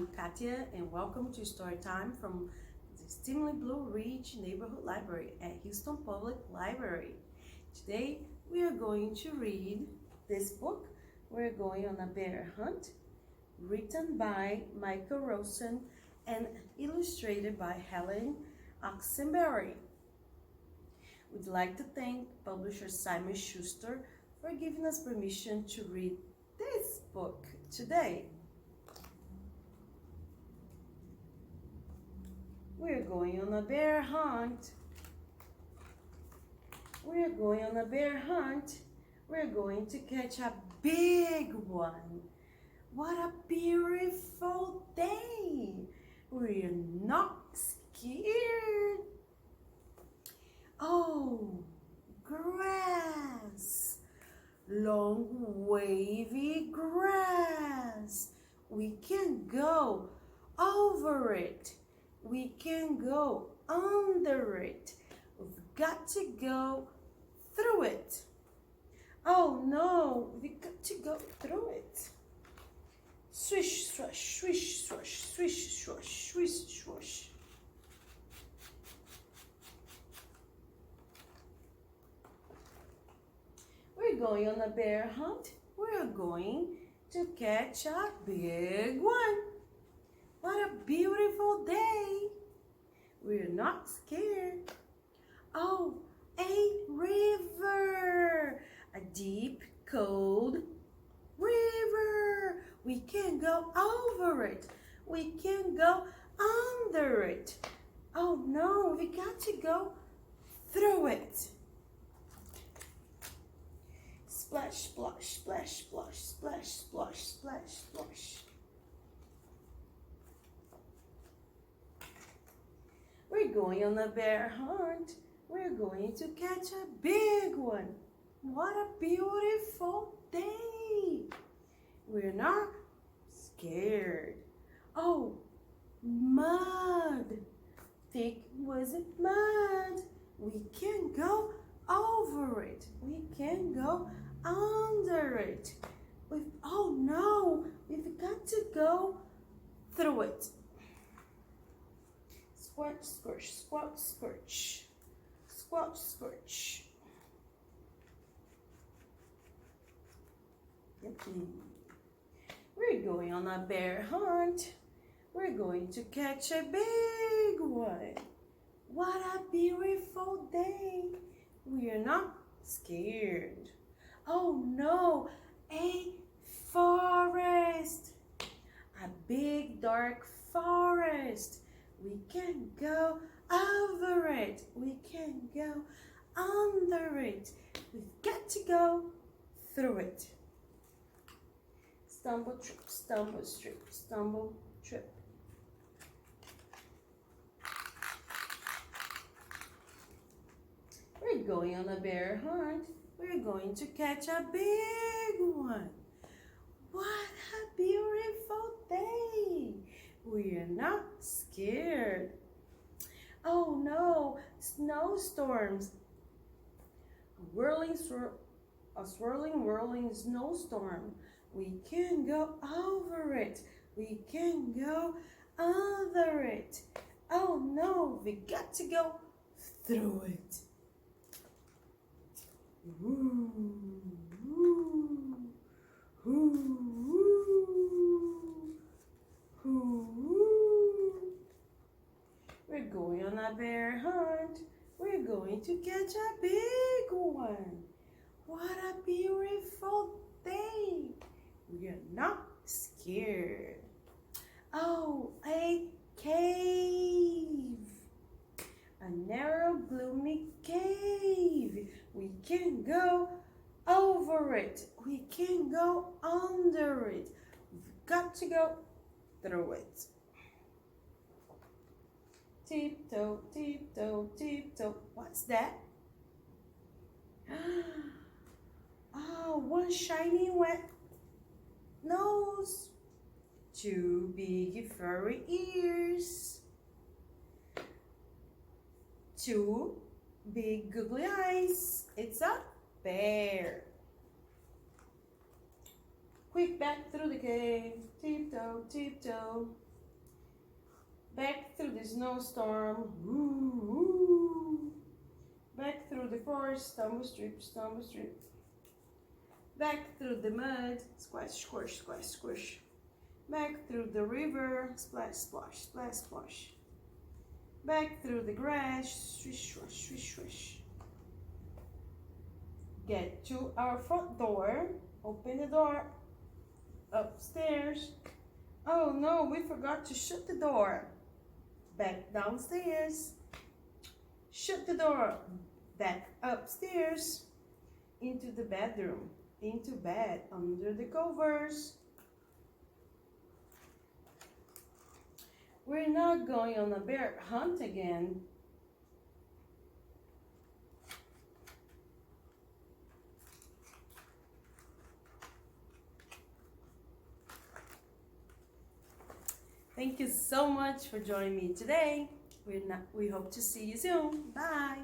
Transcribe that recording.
I'm Catia and welcome to Storytime from the Stimley-Blue Ridge Neighborhood Library at Houston Public Library. Today we are going to read this book. We're going on a bear hunt, written by Rosen and illustrated by Helen Oxenbury. We'd like to thank publisher Simon Schuster for giving us permission to read this book today. We're going on a bear hunt. We're going on a bear hunt. We're going to catch a big one. What a beautiful day. We're not scared. Oh, grass. Long wavy grass. We can go over it. We can go under it. We've got to go through it. Oh no, we've got to go through it. Swish, swash, swish, swash, swish, swash, swish, swash. We're going on a bear hunt. We're going to catch a big one. What a beautiful day. We're not scared. Oh, a river. A deep, cold river. We can go over it. We can go under it. Oh no, we got to go through it. Splash, splash, splash, splash, splash, splash, splash, splash. We're going on a bear hunt. We're going to catch a big one. What a beautiful day. We're not scared. Oh, mud. Thick was it mud. We can go over it. We can go under it. Oh no, we've got to go through it. Squash, squish, squash, squirch. Squash, squirch. We're going on a bear hunt. We're going to catch a big one. What a beautiful day. We are not scared. Oh no, a forest. A big dark forest. We can go over it. We can go under it. We've got to go through it. Stumble, trip, stumble, strip, stumble, trip. We're going on a bear hunt. We're going to catch a big one. What a beautiful day. We are not scared. Oh no, snowstorms. A swirling, whirling snowstorm. We can go over it. We can go under it. Oh no, we got to go through it. Ooh, ooh, ooh, ooh, ooh. We're going on a bear hunt. We're going to catch a big one. What a beautiful day. We are not scared. Oh, a cave. A narrow, gloomy cave. We can go over it. We can go under it. We've got to go through it. Tiptoe, tiptoe, tiptoe. What's that? Oh, one shiny wet nose. Two big furry ears. Two big googly eyes. It's a bear. Quick back through the cave. Tiptoe, tiptoe. Back through the snowstorm. Woo, woo. Back through the forest. Stumble, strip, stumble, strip. Back through the mud. Squash, squish, squash, squish. Back through the river. Splash, splash, splash, splash. Back through the grass. Swish, swish, swish, swish. Get to our front door. Open the door. Upstairs. Oh no, we forgot to shut the door. Back downstairs. Shut the door. Back upstairs. Into the bedroom. Into bed. Under the covers. We're not going on a bear hunt again. Thank you so much for joining me today. We hope to see you soon. Bye.